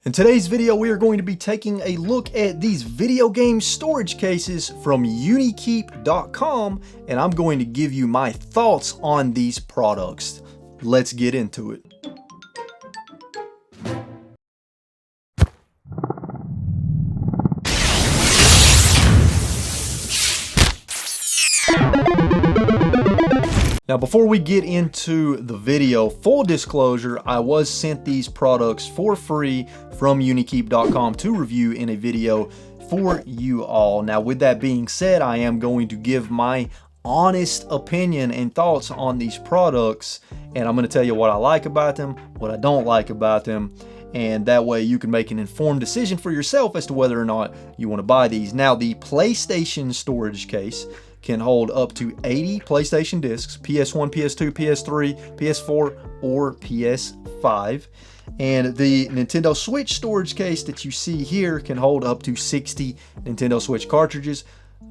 In today's video, we are going to be taking a look at these video game storage cases from Unikeep.com, and I'm going to give you my thoughts on these products. Let's get into it. Now, before we get into the video, full disclosure, I was sent these products for free from Unikeep.com to review in a video for you all. Now, with that being said, I am going to give my honest opinion and thoughts on these products, and I'm going to tell you what I like about them, what I don't like about them, and that way you can make an informed decision for yourself as to whether or not you want to buy these. Now, the PlayStation storage case can hold up to 80 PlayStation discs, PS1, PS2, PS3, PS4, or PS5. And the Nintendo Switch storage case that you see here can hold up to 60 Nintendo Switch cartridges.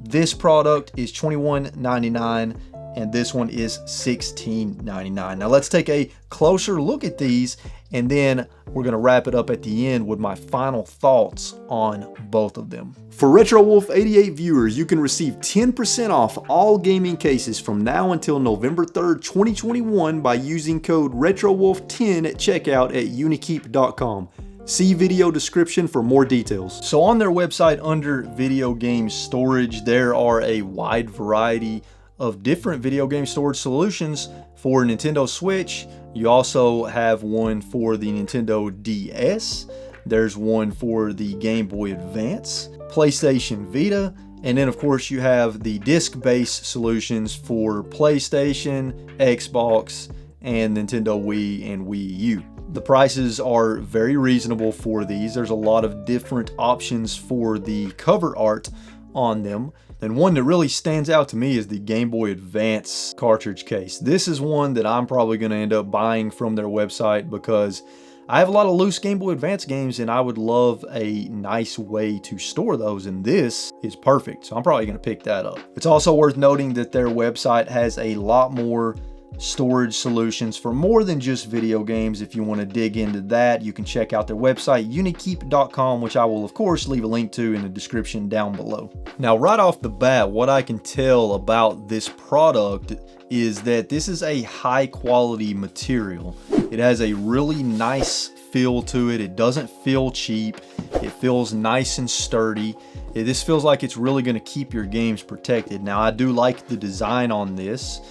This product is $21.99 and this one is $16.99. Now let's take a closer look at these, and then we're going to wrap it up at the end with my final thoughts on both of them. For RetroWolf88 viewers, you can receive 10% off all gaming cases from now until November 3rd, 2021 by using code RetroWolf10 at checkout at Unikeep.com. See video description for more details. So on their website under video game storage, there are a wide variety of different video game storage solutions for Nintendo Switch. You also have one for the Nintendo DS. There's one for the Game Boy Advance, PlayStation Vita, and then of course you have the disc-based solutions for PlayStation, Xbox, and Nintendo Wii and Wii U. The prices are very reasonable for these. There's a lot of different options for the cover art on them. And one that really stands out to me is the Game Boy Advance cartridge case. This is one that I'm probably going to end up buying from their website because I have a lot of loose Game Boy Advance games and I would love a nice way to store those, and this is perfect. So I'm probably going to pick that up. It's also worth noting that their website has a lot more storage solutions for more than just video games. If you want to dig into that, you can check out their website, Unikeep.com, which I will of course leave a link to in the description down below. Now, right off the bat, what I can tell about this product is that this is a high quality material. It has a really nice feel to it. It doesn't feel cheap. It feels nice and sturdy. This feels like it's really going to keep your games protected. Now, I do like the design on this.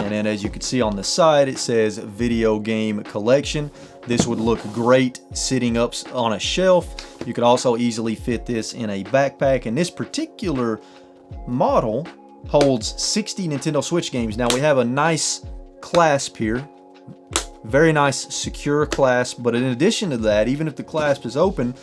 And then as you can see on the side, it says video game collection. This would look great sitting up on a shelf. You could also easily fit this in a backpack. And this particular model holds 60 Nintendo Switch games. Now we have a nice clasp here. Very nice secure clasp. But in addition to that, even if the clasp is open,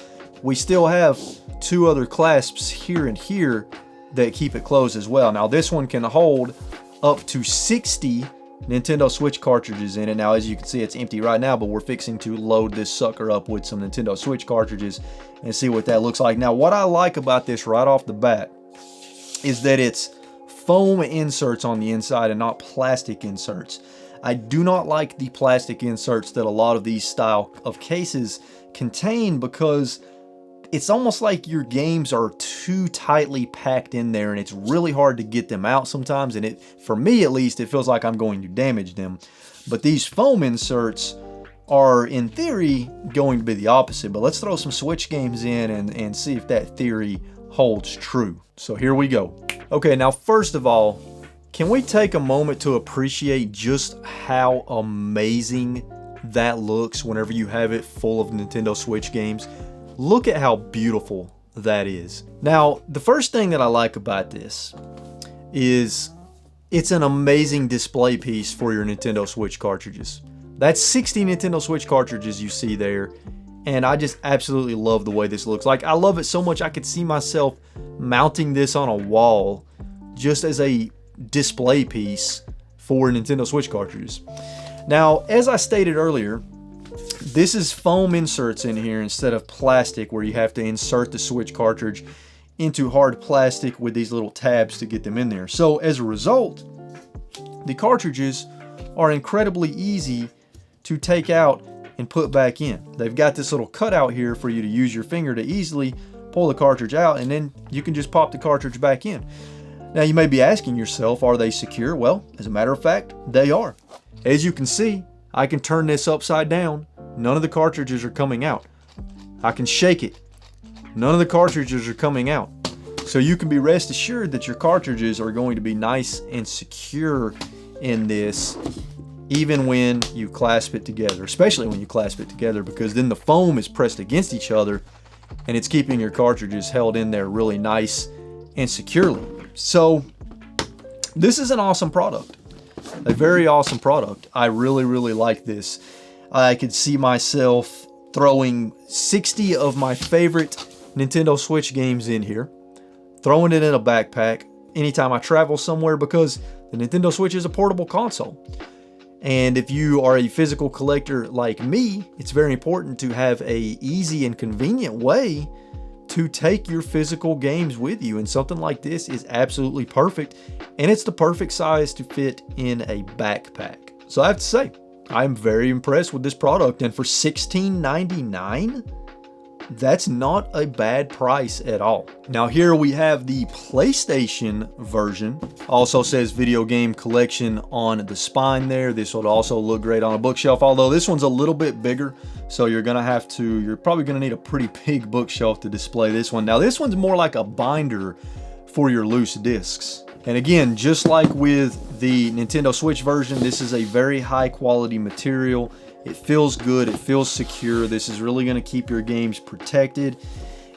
we still have two other clasps here and here that keep it closed as well. Now this one can hold up to 60 Nintendo Switch cartridges in it. Now, as you can see, it's empty right now, but we're fixing to load this sucker up with some Nintendo Switch cartridges and see what that looks like. Now, what I like about this right off the bat is that it's foam inserts on the inside and not plastic inserts. I do not like the plastic inserts that a lot of these style of cases contain because it's almost like your games are too tightly packed in there and it's really hard to get them out sometimes, and for me at least, it feels like I'm going to damage them. But these foam inserts are in theory going to be the opposite. But let's throw some Switch games in and see if that theory holds true. So here we go. Okay, now first of all, can we take a moment to appreciate just how amazing that looks whenever you have it full of Nintendo Switch games? Look at how beautiful that is. Now, the first thing that I like about this is it's an amazing display piece for your Nintendo Switch cartridges. That's 60 Nintendo Switch cartridges you see there, and I just absolutely love the way this looks. Like, I love it so much I could see myself mounting this on a wall just as a display piece for Nintendo Switch cartridges. Now, as I stated earlier, this is foam inserts in here instead of plastic, where you have to insert the Switch cartridge into hard plastic with these little tabs to get them in there. So as a result, the cartridges are incredibly easy to take out and put back in. They've got this little cutout here for you to use your finger to easily pull the cartridge out, and then you can just pop the cartridge back in. Now you may be asking yourself, are they secure? Well, as a matter of fact, they are. As you can see, I can turn this upside down. None of the cartridges are coming out. I can shake it. None of the cartridges are coming out. So you can be rest assured that your cartridges are going to be nice and secure in this, even when you clasp it together, especially when you clasp it together, because then the foam is pressed against each other and it's keeping your cartridges held in there really nice and securely. So this is an awesome product, a very awesome product. I really like this. I could see myself throwing 60 of my favorite Nintendo Switch games in here, throwing it in a backpack anytime I travel somewhere, because the Nintendo Switch is a portable console. And if you are a physical collector like me, it's very important to have a easy and convenient way to take your physical games with you. And something like this is absolutely perfect. And it's the perfect size to fit in a backpack. So I have to say, I'm very impressed with this product. And for $16.99, that's not a bad price at all. Now here we have the PlayStation version. Also says video game collection on the spine there. This would also look great on a bookshelf, although this one's a little bit bigger. So you're probably gonna need a pretty big bookshelf to display this one. Now this one's more like a binder for your loose discs. And again, just like with the Nintendo Switch version, this is a very high quality material. It feels good, it feels secure. This is really gonna keep your games protected.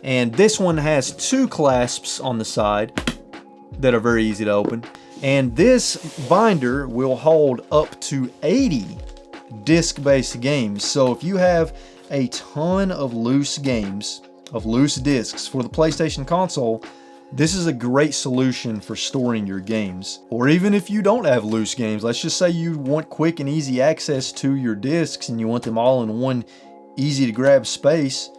And this one has two clasps on the side that are very easy to open. And this binder will hold up to 80 disc-based games. So if you have a ton of loose games, of loose discs for the PlayStation console, this is a great solution for storing your games. Or even if you don't have loose games, let's just say you want quick and easy access to your discs and you want them all in one easy to grab space,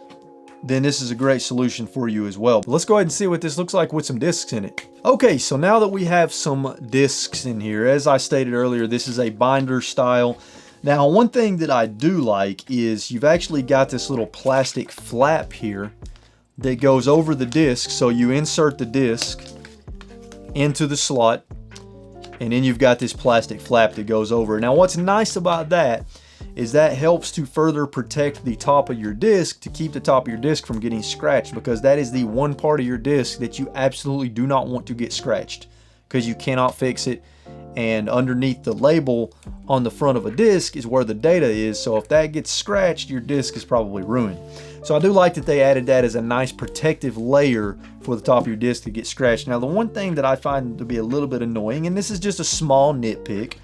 then this is a great solution for you as well. But let's go ahead and see what this looks like with some discs in it. Okay, so now that we have some discs in here, as I stated earlier, this is a binder style. Now, one thing that I do like is you've actually got this little plastic flap here that goes over the disc. So you insert the disc into the slot, and then you've got this plastic flap that goes over. Now what's nice about that is that helps to further protect the top of your disc, to keep the top of your disc from getting scratched, because that is the one part of your disc that you absolutely do not want to get scratched, because you cannot fix it. And underneath the label on the front of a disc is where the data is. So if that gets scratched, your disc is probably ruined. So I do like that they added that as a nice protective layer for the top of your disc to get scratched. Now the one thing that I find to be a little bit annoying, and this is just a small nitpick,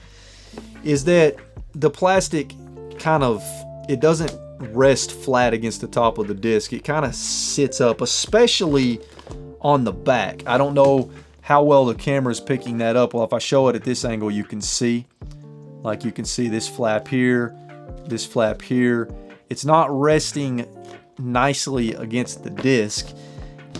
is that the plastic it doesn't rest flat against the top of the disc. It kind of sits up, especially on the back. I don't know how well the camera is picking that up. Well, if I show it at this angle, you can see, like you can see this flap here, this flap here. It's not resting nicely against the disc,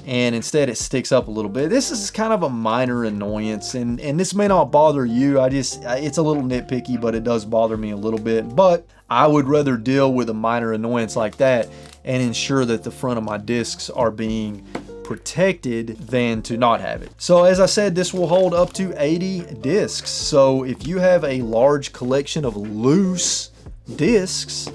and instead it sticks up a little bit. This is kind of a minor annoyance, and this may not bother you. It's a little nitpicky, but it does bother me a little bit. But I would rather deal with a minor annoyance like that and ensure that the front of my discs are being protected than to not have it. So as I said, this will hold up to 80 discs. So if you have a large collection of loose discs,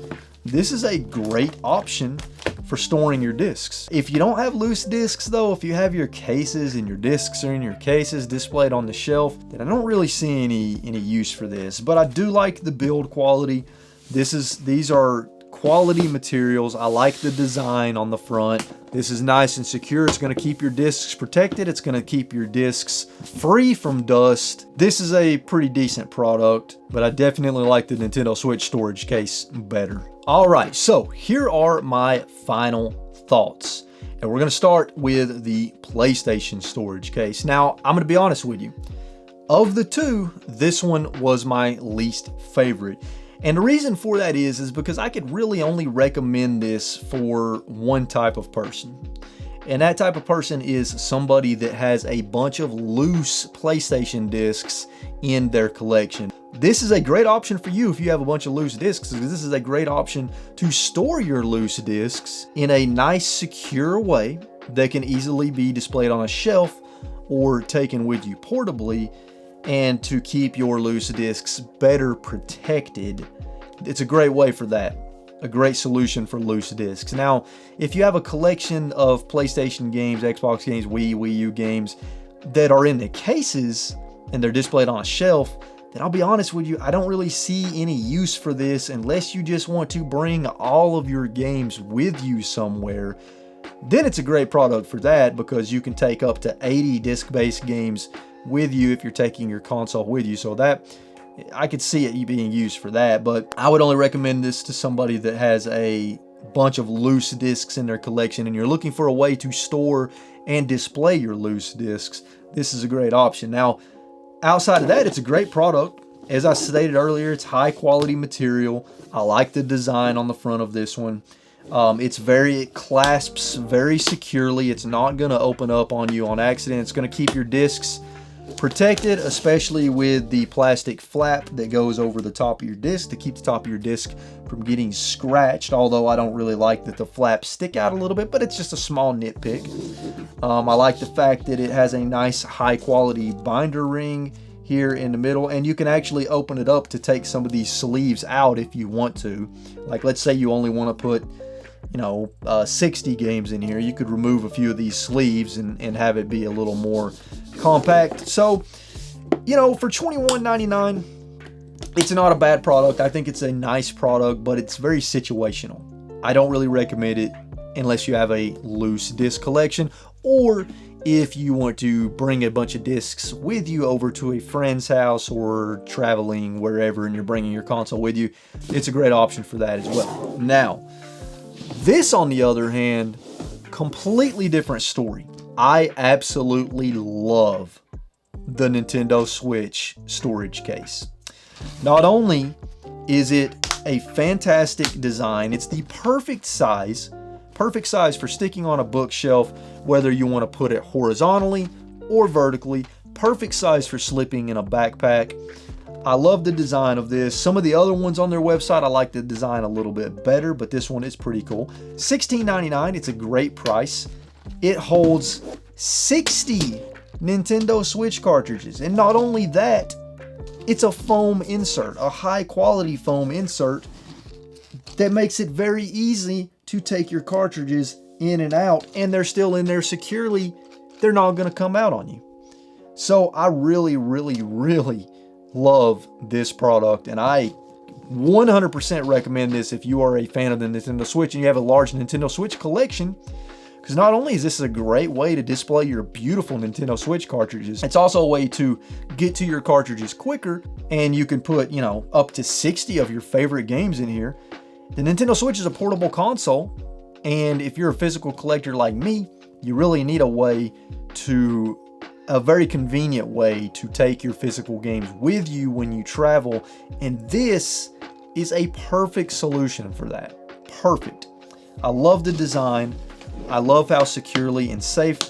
this is a great option for storing your discs. If you don't have loose discs though, if you have your cases and your discs are in your cases displayed on the shelf, then I don't really see any use for this. But I do like the build quality. These are quality materials. I like the design on the front. This is nice and secure. It's going to keep your discs protected. It's going to keep your discs free from dust. This is a pretty decent product, but I definitely like the Nintendo Switch storage case better. All right, so here are my final thoughts. And we're going to start with the PlayStation storage case. Now, I'm going to be honest with you. Of the two, this one was my least favorite. And the reason for that is because I could really only recommend this for one type of person. And that type of person is somebody that has a bunch of loose PlayStation discs in their collection. this is a great option for you if you have a bunch of loose discs, because this is a great option to store your loose discs in a nice, secure way that can easily be displayed on a shelf or taken with you portably, and to keep your loose discs better protected. It's a great way for that. A great solution for loose discs. Now, if you have a collection of PlayStation games, Xbox games, Wii U games that are in the cases and they're displayed on a shelf, then I'll be honest with you, I don't really see any use for this unless you just want to bring all of your games with you somewhere. Then it's a great product for that, because you can take up to 80 disc-based games with you if you're taking your console with you. So that, I could see it being used for that, but I would only recommend this to somebody that has a bunch of loose discs in their collection and you're looking for a way to store and display your loose discs. This is a great option. Now, outside of that, it's a great product. As I stated earlier, it's high quality material. I like the design on the front of this one. It clasps very securely. It's not going to open up on you on accident. It's going to keep your discs protected, especially with the plastic flap that goes over the top of your disc to keep the top of your disc from getting scratched. Although I don't really like that the flaps stick out a little bit, but it's just a small nitpick. I like the fact that it has a nice high quality binder ring here in the middle, and you can actually open it up to take some of these sleeves out if you want to. Like, let's say you only want to put 60 games in here. You could remove a few of these sleeves and have it be a little more compact. So, for $21.99, it's not a bad product. I think it's a nice product, but it's very situational. I don't really recommend it unless you have a loose disc collection, or if you want to bring a bunch of discs with you over to a friend's house or traveling wherever and you're bringing your console with you. It's a great option for that as well. Now, this, on the other hand, completely different story. I absolutely love the Nintendo Switch storage case. Not only is it a fantastic design, it's the perfect size for sticking on a bookshelf, whether you want to put it horizontally or vertically. Perfect size for slipping in a backpack. I love the design of this. Some of the other ones on their website, I like the design a little bit better, but this one is pretty cool. $16.99, it's a great price. It holds 60 Nintendo Switch cartridges. And not only that, it's a foam insert, a high quality foam insert that makes it very easy to take your cartridges in and out, and they're still in there securely. They're not going to come out on you. So I really, really, really love this product, and I 100% recommend this if you are a fan of the Nintendo Switch and you have a large Nintendo Switch collection, because not only is this a great way to display your beautiful Nintendo Switch cartridges, it's also a way to get to your cartridges quicker, and you can put, up to 60 of your favorite games in here. The Nintendo Switch is a portable console, and if you're a physical collector like me, you really need a very convenient way to take your physical games with you when you travel, and this is a perfect solution for that. Perfect. I love the design. I love how securely and safe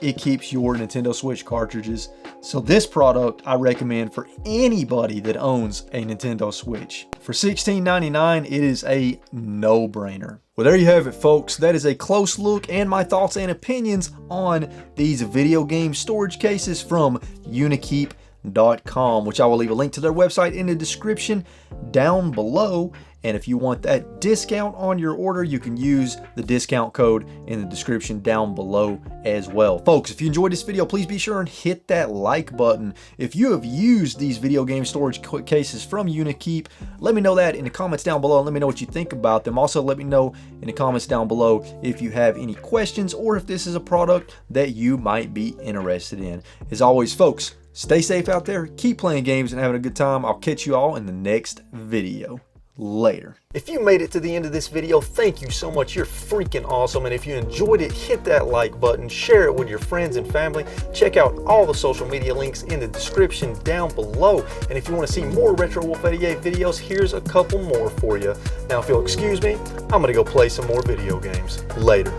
it keeps your Nintendo Switch cartridges. So this product I recommend for anybody that owns a Nintendo Switch. For $16.99, it is a no-brainer. Well, there you have it, folks. That is a close look and my thoughts and opinions on these video game storage cases from Unikeep.com, which I will leave a link to their website in the description down below. And if you want that discount on your order, you can use the discount code in the description down below as well. Folks, if you enjoyed this video, please be sure and hit that like button. If you have used these video game storage cases from Unikeep, let me know that in the comments down below, and let me know what you think about them. Also, let me know in the comments down below if you have any questions or if this is a product that you might be interested in. As always, folks, stay safe out there, keep playing games and having a good time. I'll catch you all in the next video. Later. If you made it to the end of this video, thank you so much. You're freaking awesome. And if you enjoyed it, hit that like button, share it with your friends and family. Check out all the social media links in the description down below. And if you want to see more Retro Wolf 88 videos, here's a couple more for you. Now, if you'll excuse me, I'm going to go play some more video games. Later.